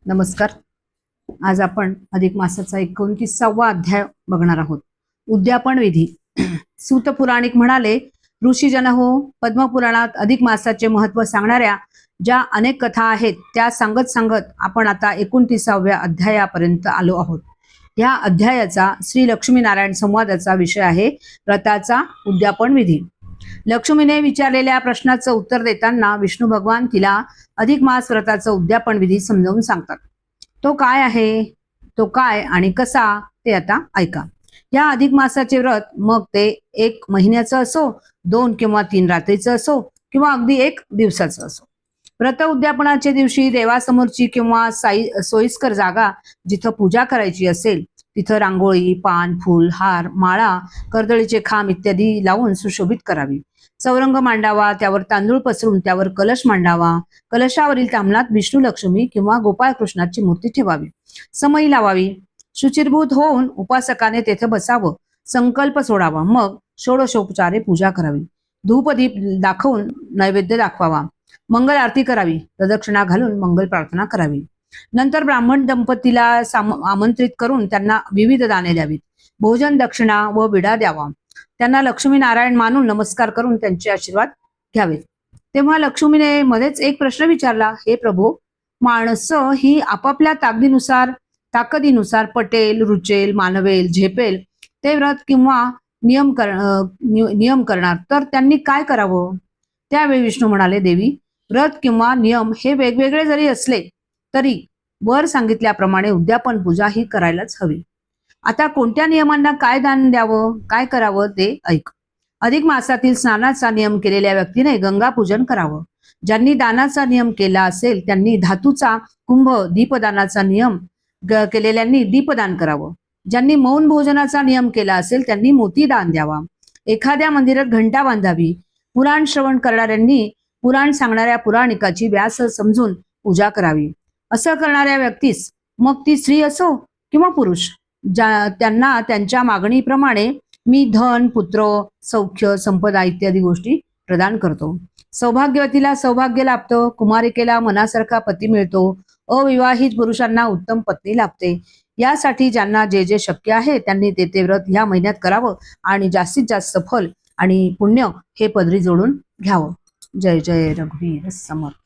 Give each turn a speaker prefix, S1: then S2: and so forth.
S1: नमस्कार. आज आपण अधिक मासाचा 29वा अध्याय बघणार आहोत. उद्यापन विधी. सूत पुराणिक म्हणाले, ऋषीजन हो, पद्मपुराणात अधिक मासाचे महत्व सांगणाऱ्या ज्या अनेक कथा आहेत त्या सांगत सांगत आपण आता 29व्या अध्यायापर्यंत आलो आहोत. या अध्यायाचा श्री लक्ष्मीनारायण संवादाचा विषय आहे व्रताचा उद्यापन विधी. लक्ष्मीने विचारलेल्या प्रश्नाचं उत्तर देताना विष्णू भगवान तिला अधिक मास व्रताचं उद्यापन विधी समजावून सांगतात. तो काय आहे, तो काय आणि कसा ते आता ऐका. या अधिक मासाचे व्रत मग ते 1 महिन्याचं असो, 2 किंवा 3 रात्रीचं असो किंवा अगदी 1 दिवसाचं असो, व्रत उद्यापनाच्या दिवशी देवासमोरची किंवा सोयीस्कर जागा जिथं पूजा करायची असेल तिथं रांगोळी, पान, फूल, हार, माळा, कर्दळीचे खांब इत्यादी लावून सुशोभित करावी. चौरंग मांडावा, त्यावर तांदूळ पसरून त्यावर कलश मांडावा. कलशावरील तांबलात विष्णू, लक्ष्मी किंवा गोपाळ कृष्णाची मूर्ती ठेवावी. समई लावावी. शुचिर्भूत होऊन उपासकाने तेथे बसावं. संकल्प सोडावा. मग षोडशोपचारे पूजा करावी. धूपदीप दाखवून नैवेद्य दाखवावा. मंगल आरती करावी. प्रदक्षिणा घालून मंगल प्रार्थना करावी. नंतर ब्राह्मण दंपतीला आमंत्रित करून त्यांना विविध दाने द्यावीत. भोजन, दक्षिणा व विडा द्यावा. त्यांना लक्ष्मी नारायण मानून नमस्कार करून त्यांचे आशीर्वाद घ्यावेत. तेव्हा लक्ष्मीने मध्येच एक प्रश्न विचारला, हे प्रभू, माणसं ही आपापल्या ताकदीनुसार पटेल, रुचेल, मानवेल, झेपेल ते व्रत किंवा नियम करणार, तर त्यांनी काय करावं? त्यावेळी विष्णू म्हणाले, देवी, व्रत किंवा नियम हे वेगवेगळे जरी असले तरी वर सांगितल्याप्रमाणे उद्यापन पूजा ही करायलाच हवी. आता कोणत्या नियमांना काय दान द्यावं, काय करावं ते ऐक. अधिक मासातील स्नानाचा नियम केलेल्या व्यक्तीने गंगा पूजन करावं. ज्यांनी दानाचा नियम केला असेल त्यांनी धातूचा कुंभ, दीपदानाचा नियम केलेल्यांनी दीपदान करावं. ज्यांनी मौन भोजनाचा नियम केला असेल त्यांनी मोती दान द्यावा. एखाद्या मंदिरात घंटा बांधावी. पुराण श्रवण करणाऱ्यांनी पुराण सांगणाऱ्या पुराणिकाची व्यास समजून पूजा करावी. असं करणाऱ्या व्यक्तीस, मग ती स्त्री असो किंवा पुरुष, त्यांना त्यांच्या मागणीप्रमाणे मी धन, पुत्र, सौख्य, संपदा इत्यादी गोष्टी प्रदान करतो. सौभाग्यवतीला सौभाग्य लाभतं. कुमारिकेला मनासारखा पती मिळतो. अविवाहित पुरुषांना उत्तम पत्नी लाभते. यासाठी ज्यांना जे जे शक्य आहे त्यांनी ते व्रत ह्या महिन्यात करावं आणि जास्तीत जास्त फल आणि पुण्य हे पदरी जोडून घ्यावं. जय जय रघुवीर समर्थ.